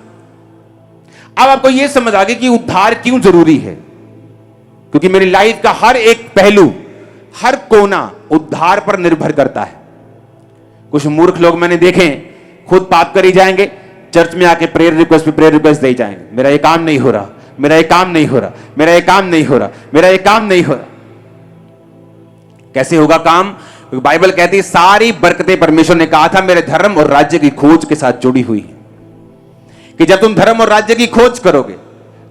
अब आपको यह समझ आ गई कि उद्धार क्यों जरूरी है, क्योंकि मेरी लाइफ का हर एक पहलू, हर कोना उद्धार पर निर्भर करता है। कुछ मूर्ख लोग मैंने देखे, खुद पाप करी जाएंगे, चर्च में आके प्रेयर रिक्वेस्ट पे प्रेयर रिक्वेस्ट दे जाएंगे, मेरा ये काम नहीं हो रहा, मेरा ये काम नहीं हो रहा, मेरा ये काम नहीं हो रहा, मेरा ये काम नहीं हो रहा। कैसे होगा काम? क्योंकि बाइबल कहती है सारी बरकतें परमेश्वर ने कहा था मेरे धर्म और राज्य की खोज के साथ जुड़ी हुई है, कि जब तुम धर्म और राज्य की खोज करोगे,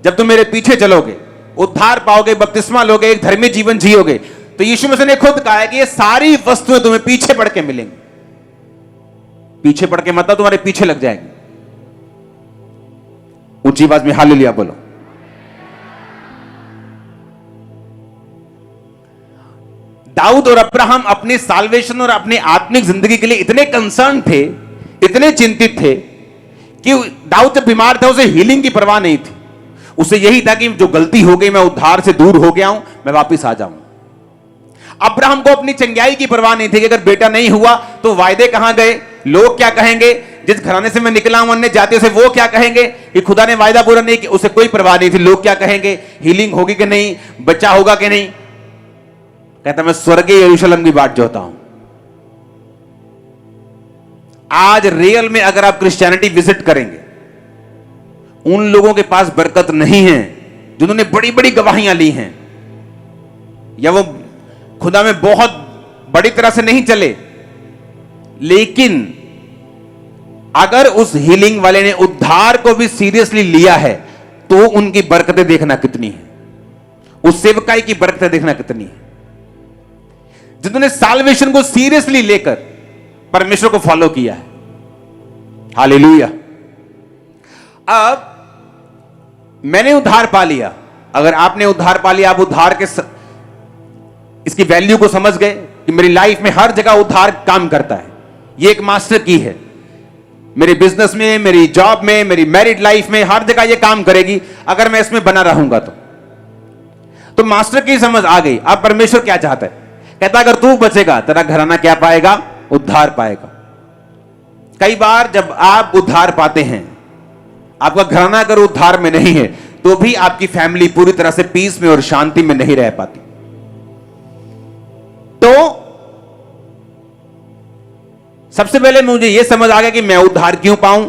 जब तुम मेरे पीछे चलोगे, उद्धार पाओगे, बपतिस्मा लोगे, एक धर्मी जीवन जियोगे, तो यीशु मसीह ने खुद कहा है कि ये सारी वस्तुएं तुम्हें पीछे पड़ के मिलेंगी। पीछे पड़ के मतलब तुम्हारे पीछे लग जाएंगे। ऊंची आवाज में हालेलुया बोलो। दाऊद और अब्राहम अपने साल्वेशन और अपनी आत्मिक जिंदगी के लिए इतने कंसर्न थे, इतने चिंतित थे कि दाऊद जब बीमार था उसे हीलिंग की परवाह नहीं थी। उसे यही था कि जो गलती हो गई, मैं उद्धार से दूर हो गया हूं, मैं वापस आ जाऊं। अब्राहम को अपनी चंगाई की परवाह नहीं थी कि अगर बेटा नहीं हुआ तो वायदे कहां गए, लोग क्या कहेंगे, जिस घराने से मैं निकला हूं अन्य जातियों से वो क्या कहेंगे कि खुदा ने वायदा पूरा नहीं किया। उसे कोई परवाह नहीं थी, लोग क्या कहेंगे, हीलिंग होगी कि नहीं, बच्चा होगा कि नहीं। कहता मैं स्वर्गीय यरूशलेम की बाट जोता हूं। आज रियल में अगर आप क्रिश्चियनिटी विजिट करेंगे, उन लोगों के पास बरकत नहीं है जिन्होंने बड़ी बड़ी गवाहियां ली हैं, या वो खुदा में बहुत बड़ी तरह से नहीं चले, लेकिन अगर उस हीलिंग वाले ने उद्धार को भी सीरियसली लिया है तो उनकी बरकतें देखना कितनी है, उस सेवकाई की बरकतें देखना कितनी है। जिन्होंने साल्वेशन को सीरियसली लेकर परमेश्वर को फॉलो किया है। हालेलुया। अब मैंने उद्धार पा लिया, अगर आपने उद्धार पा लिया, आप उद्धार के इसकी वैल्यू को समझ गए कि मेरी लाइफ में हर जगह उद्धार काम करता है। ये एक मास्टर की है, मेरे बिजनेस में, मेरी जॉब में, मेरी मैरिड लाइफ में, हर जगह ये काम करेगी अगर मैं इसमें बना रहूंगा तो मास्टर की समझ आ गई। अब परमेश्वर क्या चाहता है? कहता अगर तू बचेगा तेरा घराना क्या पाएगा? उद्धार पाएगा। कई बार जब आप उद्धार पाते हैं, आपका घराना अगर उद्धार में नहीं है तो भी आपकी फैमिली पूरी तरह से पीस में और शांति में नहीं रह पाती। तो सबसे पहले मुझे यह समझ आ गया कि मैं उद्धार क्यों पाऊं।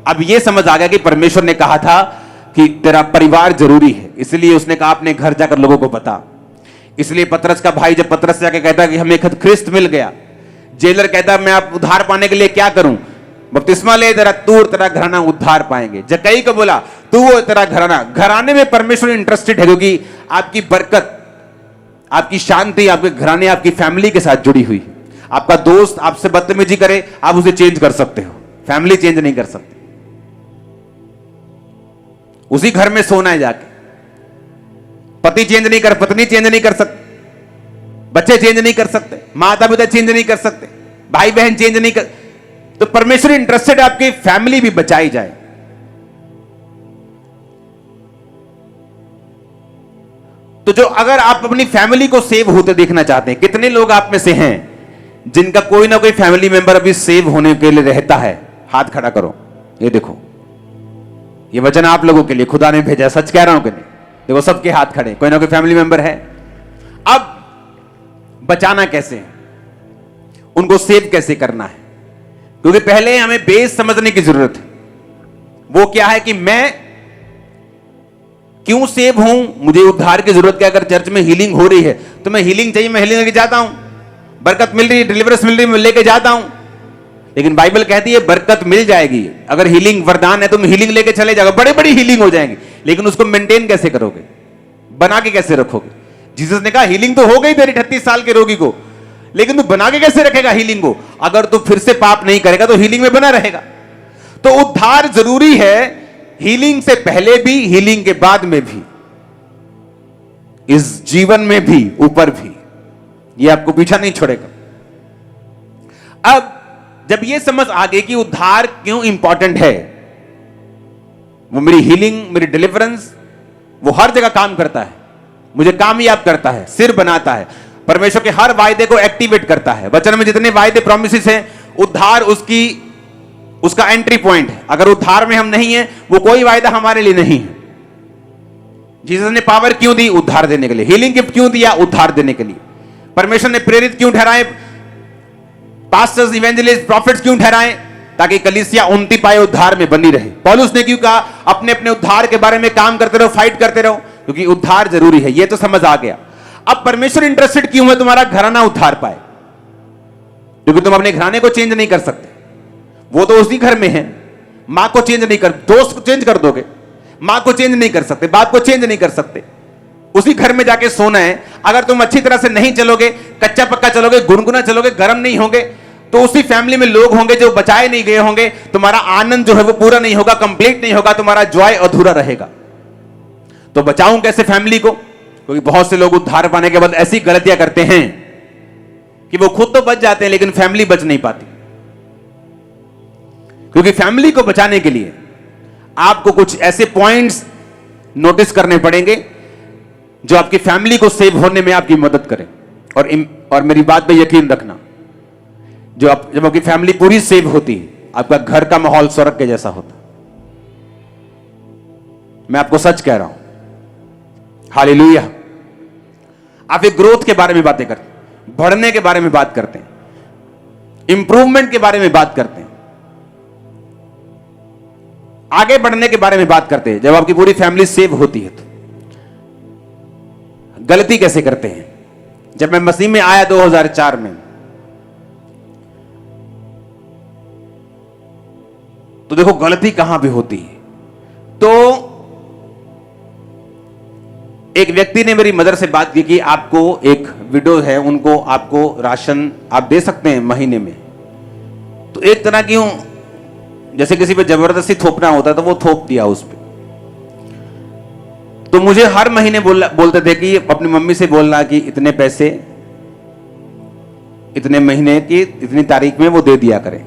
अब यह समझ आ गया कि परमेश्वर ने कहा था कि तेरा परिवार जरूरी है, इसलिए उसने कहा अपने घर जाकर लोगों को बता। इसलिए पतरस का भाई जब पतरस जाके कहता कि हमें ख्रिस्त मिल गया, जेलर कहता मैं आप उद्धार पाने के लिए क्या करूं? बपतिस्मा ले, तेरा तू और तेरा घराना उद्धार पाएंगे। जक्कई को बोला तू वो तेरा घराना, घराने में परमेश्वर इंटरेस्टेड है, क्योंकि आपकी बरकत, आपकी शांति आपके घराने, आपकी फैमिली के साथ जुड़ी हुई है। आपका दोस्त आपसे बदतमीजी करे, आप उसे चेंज कर सकते हो, फैमिली चेंज नहीं कर सकते। उसी घर में सोना है जाके, पति चेंज नहीं कर, पत्नी चेंज नहीं कर सकते, बच्चे चेंज नहीं कर सकते, माता पिता चेंज नहीं कर सकते, भाई बहन चेंज नहीं कर। तो परमेश्वर इंटरेस्टेड आपकी फैमिली भी बचाई जाए। तो जो अगर आप अपनी फैमिली को सेव होते देखना चाहते हैं, कितने लोग आप में से हैं जिनका कोई ना कोई फैमिली मेंबर अभी सेव होने के लिए रहता है? हाथ खड़ा करो। ये देखो, ये वचन आप लोगों के लिए खुदा ने भेजा, सच कह रहा हूं कि नहीं? देखो सबके हाथ खड़े, कोई ना कोई फैमिली मेंबर है। अब बचाना कैसे है, उनको सेव कैसे करना है? क्योंकि पहले हमें बेस समझने की जरूरत है। वो क्या है कि मैं क्यों सेव हूं, मुझे उद्धार की जरूरत क्या? अगर चर्च में हीलिंग हो रही है तो मैं हीलिंग चाहिए, मैं हीलिंग लेके जाता हूं, बरकत मिल रही है, डिलीवरेंस मिल रही है, मैं लेके जाता हूं। लेकिन बाइबल कहती है बरकत मिल जाएगी, अगर हीलिंग वरदान है तुम हीलिंग लेके चले जाओगे, बड़ी बड़ी हीलिंग हो जाएंगी, लेकिन उसको मेंटेन कैसे करोगे, बना के कैसे रखोगे? जीसस ने कहा हीलिंग तो हो गई तेरी 38 साल के रोगी को, लेकिन तू बना के कैसे रखेगा हीलिंग को? अगर तू फिर से पाप नहीं करेगा तो हीलिंग में बना रहेगा। तो उद्धार जरूरी है, हीलिंग से पहले भी, हीलिंग के बाद में भी, इस जीवन में भी, ऊपर भी। यह आपको पीछा नहीं छोड़ेगा। अब जब यह समझ आ गई कि उद्धार क्यों इंपॉर्टेंट है, वो मेरी हीलिंग, मेरी डिलीवरेंस, वो हर जगह काम करता है, मुझे कामयाब करता है, सिर बनाता है, परमेश्वर के हर वायदे को एक्टिवेट करता है। वचन में जितने वायदे प्रोमिसेस हैं, उद्धार उसका एंट्री पॉइंट है। अगर उद्धार में हम नहीं है, वो कोई वायदा हमारे लिए नहीं है। जीसस ने पावर क्यों दी? उद्धार देने के लिए। हीलिंग गिफ्ट क्यों दिया? उद्धार देने के लिए। परमेश्वर ने प्रेरित क्यों ठहराए? पास्टर्स, इवेंजलिस्ट, प्रॉफिट्स क्यों ठहराए? ताकि कलीसिया उन्नति पाए, उद्धार में बनी रहे। पौलुस ने क्यों कहा अपने अपने उद्धार के बारे में काम करते रहो, फाइट करते रहो? क्योंकि उद्धार जरूरी है। यह तो समझ आ गया। अब परमेश्वर इंटरेस्टेड क्यों है तुम्हारा घराना उद्धार पाए? क्योंकि तुम अपने घराने को चेंज नहीं कर सकते, वो तो उसी घर में है। मां को चेंज नहीं कर, दोस्त को चेंज कर दोगे, मां को चेंज नहीं कर सकते, बाप को चेंज नहीं कर सकते। उसी घर में जाके सोना है। अगर तुम अच्छी तरह से नहीं चलोगे, कच्चा पक्का चलोगे, गुनगुना चलोगे, गर्म नहीं होगे, तो उसी फैमिली में लोग होंगे जो बचाए नहीं गए होंगे। तुम्हारा आनंद जो है वो पूरा नहीं होगा, कंप्लीट नहीं होगा, तुम्हारा जॉय अधूरा रहेगा। तो बचाऊं कैसे फैमिली को? क्योंकि बहुत से लोग उद्धार पाने के बाद ऐसी गलतियां करते हैं कि वो खुद तो बच जाते हैं लेकिन फैमिली बच नहीं पाती। क्योंकि फैमिली को बचाने के लिए आपको कुछ ऐसे पॉइंट्स नोटिस करने पड़ेंगे जो आपकी फैमिली को सेव होने में आपकी मदद करें। और मेरी बात पे यकीन रखना, जब आपकी फैमिली पूरी सेव होती है, आपका घर का माहौल स्वर्ग के जैसा होता। मैं आपको सच कह रहा हूं। हालेलुया। आप एक ग्रोथ के बारे में बातें करते हैं, बढ़ने के बारे में बात करते हैं, इंप्रूवमेंट के बारे में बात करते हैं, आगे बढ़ने के बारे में बात करते हैं। जब आपकी पूरी फैमिली सेव होती है तो गलती कैसे करते हैं? जब मैं मसीह में आया 2004 में, तो देखो गलती कहां भी होती है। तो एक व्यक्ति ने मेरी मदर से बात की कि आपको एक विडो है, उनको आपको राशन आप दे सकते हैं महीने में। तो एक तरह की जैसे किसी पे जबरदस्ती थोपना होता है, तो वो थोप दिया उस पे। तो मुझे हर महीने बोलते थे कि अपनी मम्मी से बोलना कि इतने पैसे इतने महीने की इतनी तारीख में वो दे दिया करें।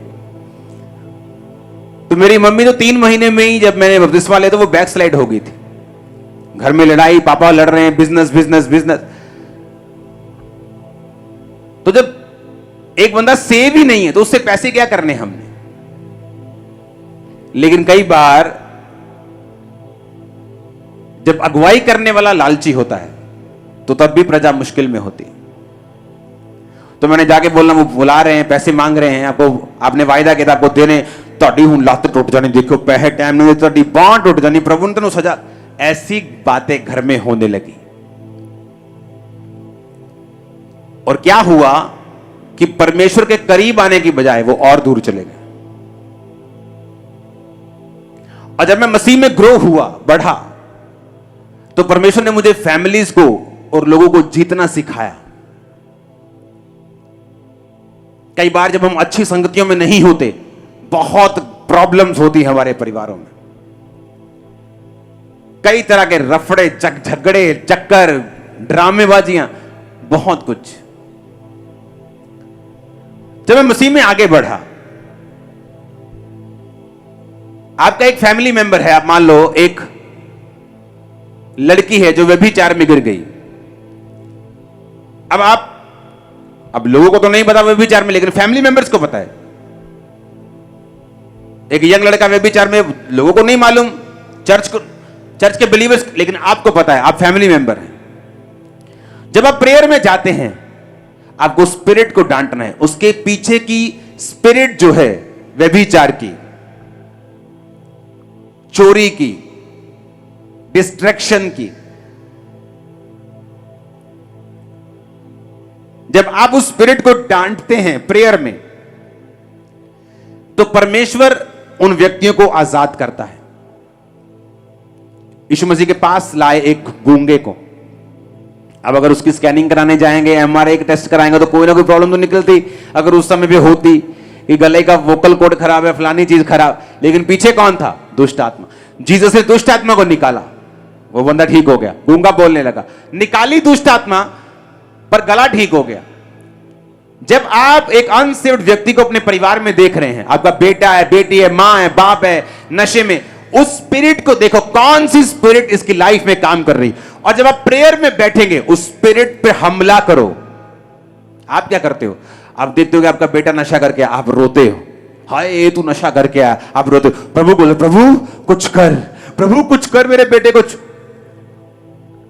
तो मेरी मम्मी तो 3 महीने में ही, जब मैंने बपतिस्मा लिया, तो वो बैक स्लाइड हो गई थी। घर में लड़ाई, पापा लड़ रहे हैं, बिजनेस बिजनेस बिजनेस। तो जब एक बंदा सेव ही नहीं है तो उससे पैसे क्या करने हमने? लेकिन कई बार जब अगुवाई करने वाला लालची होता है तो तब भी प्रजा मुश्किल में होती है। तो मैंने जाके बोलना, वो बुला रहे हैं, पैसे मांग रहे हैं, आपने वायदा किया था आपको देने, ਤੁਹਾਡੀ ਹੁਣ ਲੱਤ टूट जानी, देखो पैसे टाइम नहीं, ਤੁਹਾਡੀ बांह टूट जानी, प्रभु ने तेन सजा। ऐसी बातें घर में होने लगी। और क्या हुआ कि परमेश्वर के करीब आने की बजाय वो और दूर चले गए। और जब मैं मसीह में ग्रो हुआ, बढ़ा, तो परमेश्वर ने मुझे फैमिलीज को और लोगों को जीतना सिखाया। कई बार जब हम अच्छी संगतियों में नहीं होते, बहुत प्रॉब्लम्स होती है हमारे परिवारों में। कई तरह के रफड़े, झगड़े, चक्कर, ड्रामेबाजियां, बहुत कुछ। जब मैं मसीह में आगे बढ़ा, आपका एक फैमिली मेंबर है, आप मान लो एक लड़की है जो व्यभिचार में गिर गई, अब लोगों को तो नहीं पता व्यभिचार में, लेकिन फैमिली मेंबर्स को पता है। एक यंग लड़का व्यभिचार में, लोगों को नहीं मालूम, चर्च के बिलीवर्स, लेकिन आपको पता है, आप फैमिली मेंबर हैं। जब आप प्रेयर में जाते हैं, आपको स्पिरिट को डांटना है, उसके पीछे की स्पिरिट जो है व्यभिचार की, चोरी की, डिस्ट्रैक्शन की, जब आप उस स्पिरिट को डांटते हैं प्रेयर में, तो परमेश्वर उन व्यक्तियों को आजाद करता है। यीशु मसीह के पास लाए एक गूंगे को, अब अगर उसकी स्कैनिंग कराने जाएंगे, एमआरआई टेस्ट कराएंगे, तो कोई ना कोई प्रॉब्लम तो निकलती। अगर उस समय भी होती कि गले का वोकल कॉर्ड खराब है, फलानी चीज खराब, लेकिन पीछे कौन था? दुष्ट आत्मा। जीसस ने दुष्ट आत्मा को निकाला, वो बंदा ठीक हो गया, गूंगा बोलने लगा। निकाली दुष्ट आत्मा, पर गला ठीक हो गया। जब आप एक अनसेव्ड व्यक्ति को अपने परिवार में देख रहे हैं, आपका बेटा है, बेटी है, मां है, बाप है नशे में, उस स्पिरिट को देखो, कौन सी स्पिरिट इसकी लाइफ में काम कर रही। और जब आप प्रेयर में बैठेंगे, उस स्पिरिट पे हमला करो। आप क्या करते हो? आप देखते हो कि आपका बेटा नशा करके, आप रोते हो, हाय तू नशा करके आया, आप रोते हो। प्रभु बोले, प्रभु कुछ कर, प्रभु कुछ कर मेरे बेटे कुछ।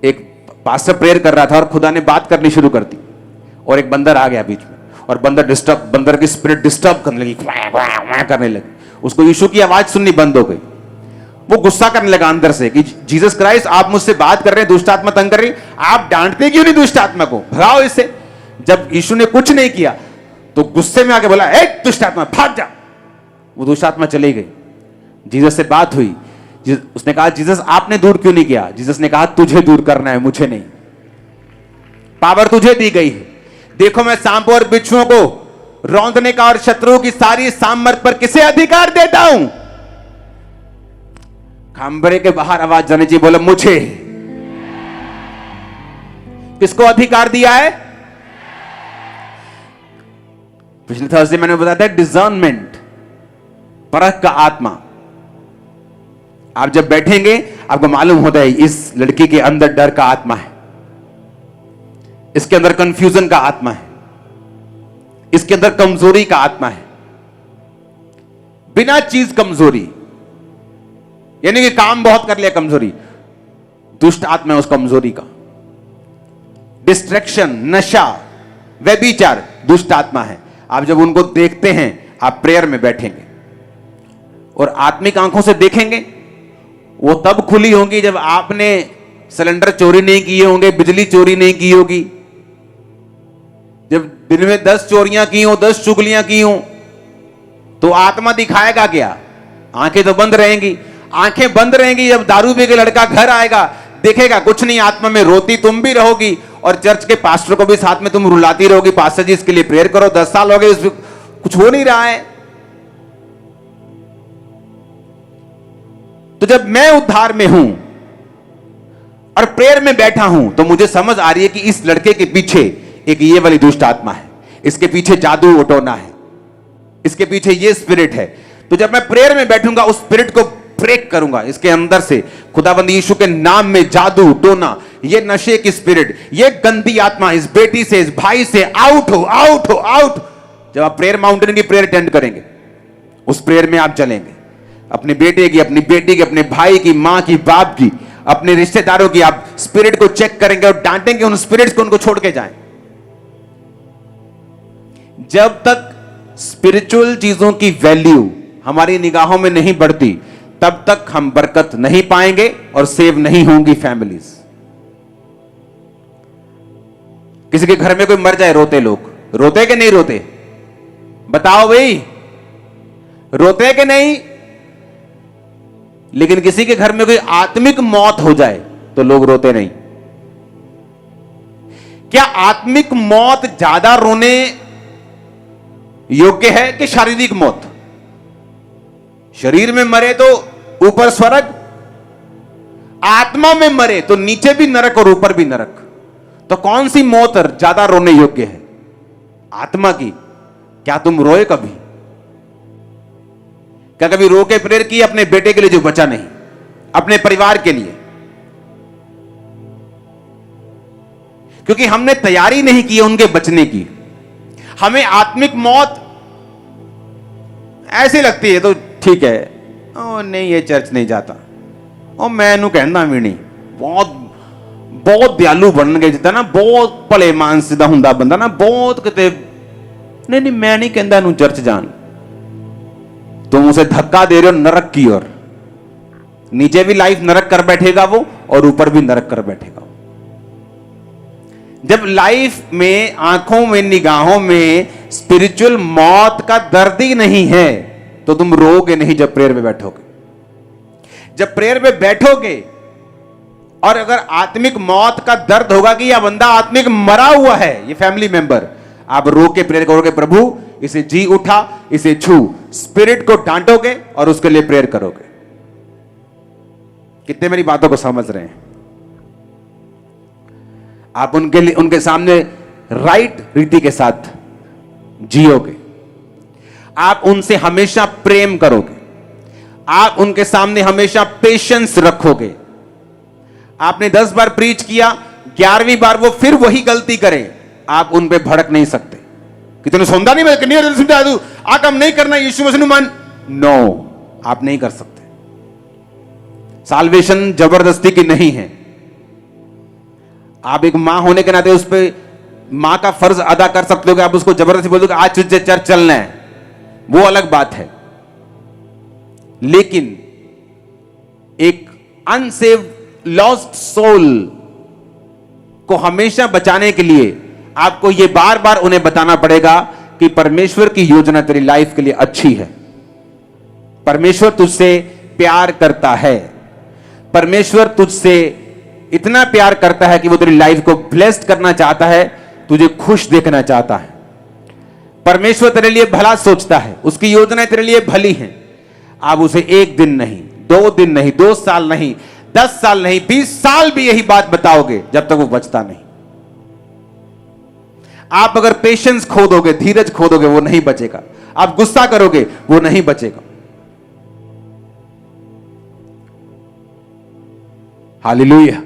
एक पास्टर प्रेयर कर रहा था और खुदा ने बात करनी शुरू कर दी, और एक बंदर आ गया बीच में, और बंदर की स्पिरिट डिस्टर्ब करने लगी, करने लगी। उसको यीशु की आवाज सुननी बंद हो गई। वो गुस्सा करने लगा अंदर से कि जीसस क्राइस्ट, आप मुझसे बात कर रहे हैं, दुष्ट आत्मा तंग कर रही, आप डांटते क्यों नहीं दुष्ट आत्मा को? भगाओ इससे। जब यीशु ने कुछ नहीं किया, तो गुस्से में आके बोला, ए दुष्ट आत्मा भाग जा। वो दुष्ट आत्मा चली गई। जीसस से बात हुई, उसने कहा, जीसस आपने दूर क्यों नहीं किया? जीसस ने कहा, तुझे दूर करना है, मुझे नहीं। पावर तुझे दी गई है। देखो, मैं सांपों और बिच्छुओं को रौंदने का और शत्रुओं की सारी सामर्थ पर किसे अधिकार देता हूं? खंबरे के बाहर आवाज जानी चाहिए, बोले मुझे। किसको अधिकार दिया है? पिछले थर्सडे मैंने बताया था, डिजर्नमेंट, परख का आत्मा। आप जब बैठेंगे, आपको मालूम होता है इस लड़की के अंदर डर का आत्मा है, इसके अंदर कंफ्यूजन का आत्मा है, इसके अंदर कमजोरी का आत्मा है। बिना चीज कमजोरी, यानी कि काम बहुत कर लिया, कमजोरी, दुष्ट आत्मा है उस कमजोरी का। डिस्ट्रैक्शन, नशा, व्यभिचार, दुष्ट आत्मा है। आप जब उनको देखते हैं, आप प्रेयर में बैठेंगे और आत्मिक आंखों से देखेंगे, वो तब खुली होंगी जब आपने सिलेंडर चोरी नहीं किए होंगे, बिजली चोरी नहीं की होगी, जब दिन में 10 चोरियां की हो, 10 चुगलियां की हो, तो आत्मा दिखाएगा क्या? आंखें तो बंद रहेंगी। आंखें बंद रहेंगी जब दारू पी के लड़का घर आएगा, देखेगा कुछ नहीं, आत्मा में रोती तुम भी रहोगी, और चर्च के पास्टर को भी साथ में तुम रुलाती रहोगी, पास्टर जी इसके लिए प्रेयर करो, 10 साल हो गए, कुछ हो नहीं रहा है। तो जब मैं उद्धार में हूं और प्रेयर में बैठा हूं, तो मुझे समझ आ रही है कि इस लड़के के पीछे एक ये वाली दुष्ट आत्मा है, इसके पीछे जादू उटोना है, इसके पीछे ये स्पिरिट है। तो जब मैं प्रेयर में बैठूंगा, उस स्पिरिट को ब्रेक करूंगा, इसके अंदर से खुदाबंद यीशु के नाम में जादू टोना, ये नशे की स्पिरिट, ये गंदी आत्मा इस बेटी से, इस भाई से आउट हो, आउट हो, आउट। जब आप प्रेयर माउंटेन की प्रेयर अटेंड करेंगे, उस प्रेयर में आप चलेंगे, अपने बेटे की, अपनी बेटी की, अपने भाई की, मां की, बाप की, अपने रिश्तेदारों की, आप स्पिरिट को चेक करेंगे और डांटेंगे उन स्पिरिट्स को, उनको छोड़ के जाएं। जब तक स्पिरिचुअल चीजों की वैल्यू हमारी निगाहों में नहीं बढ़ती, तब तक हम बरकत नहीं पाएंगे और सेव नहीं होंगी फैमिलीज। किसी के घर में कोई मर जाए, रोते लोग, रोते कि नहीं रोते? बताओ भाई, रोते कि नहीं? लेकिन किसी के घर में कोई आत्मिक मौत हो जाए तो लोग रोते नहीं। क्या आत्मिक मौत ज्यादा रोने योग्य है कि शारीरिक मौत? शरीर में मरे तो ऊपर स्वर्ग, आत्मा में मरे तो नीचे भी नरक और ऊपर भी नरक। तो कौन सी मौत ज्यादा रोने योग्य है? आत्मा की। क्या तुम रोए कभी? क्या कभी रो के प्रेयर की अपने बेटे के लिए जो बचा नहीं, अपने परिवार के लिए? क्योंकि हमने तैयारी नहीं की है उनके बचने की। हमें आत्मिक मौत ऐसी लगती है तो ठीक है, ओ नहीं ये चर्च नहीं जाता, ओ मैं इनू कहना भी नहीं, बहुत बहुत दयालु बन गए जिता ना, बहुत भले मानस दा हुंदा बंदा ना, बहुत किते नहीं नहीं मैं नहीं कहता इनू चर्च जान। तुम उसे धक्का दे रहे हो नरक की ओर। नीचे भी लाइफ नरक कर बैठेगा वो, और ऊपर भी नरक कर बैठेगा। जब लाइफ में आंखों में निगाहों में स्पिरिचुअल मौत का दर्द ही नहीं है तो तुम रोगे नहीं जब प्रेयर में बैठोगे। जब प्रेयर में बैठोगे और अगर आत्मिक मौत का दर्द होगा कि यह बंदा आत्मिक मरा हुआ है, ये फैमिली मेंबर, आप रो के प्रेयर करोगे, प्रभु इसे जी उठा, इसे छू, स्पिरिट को डांटोगे और उसके लिए प्रेयर करोगे। कितने मेरी बातों को समझ रहे हैं? आप उनके लिए, उनके सामने राइट रीति के साथ जियोगे। आप उनसे हमेशा प्रेम करोगे। आप उनके सामने हमेशा पेशेंस रखोगे। आपने 10 बार प्रीच किया, 11वीं बार वो फिर वही गलती करें, आप उन पे भड़क नहीं सकते कि तूने सुनता नहीं, मैं नहीं समझा दूं, आ काम नहीं करना, यीशु मसीह मान। नो, आप नहीं कर सकते। साल्वेशन जबरदस्ती की नहीं है। आप एक मां होने के नाते उस पर मां का फर्ज अदा कर सकते हो कि आप उसको जबरदस्ती बोल दो कि आज तुझे चर्च चलना है, वो अलग बात है। लेकिन एक अनसेव्ड लॉस्ट सोल को हमेशा बचाने के लिए आपको यह बार बार उन्हें बताना पड़ेगा कि परमेश्वर की योजना तेरी लाइफ के लिए अच्छी है। परमेश्वर तुझसे प्यार करता है। परमेश्वर तुझसे इतना प्यार करता है कि वो तेरी लाइफ को ब्लेस्ड करना चाहता है, तुझे खुश देखना चाहता है। परमेश्वर तेरे लिए भला सोचता है, उसकी योजनाएं तेरे लिए भली हैं। आप उसे 1 दिन नहीं, 2 दिन नहीं, 2 साल नहीं, 10 साल नहीं, 20 साल भी यही बात बताओगे जब तक वो बचता नहीं। आप अगर पेशेंस खो दोगे, धीरज खो दोगे, वो नहीं बचेगा। आप गुस्सा करोगे, वो नहीं बचेगा। हालेलुया।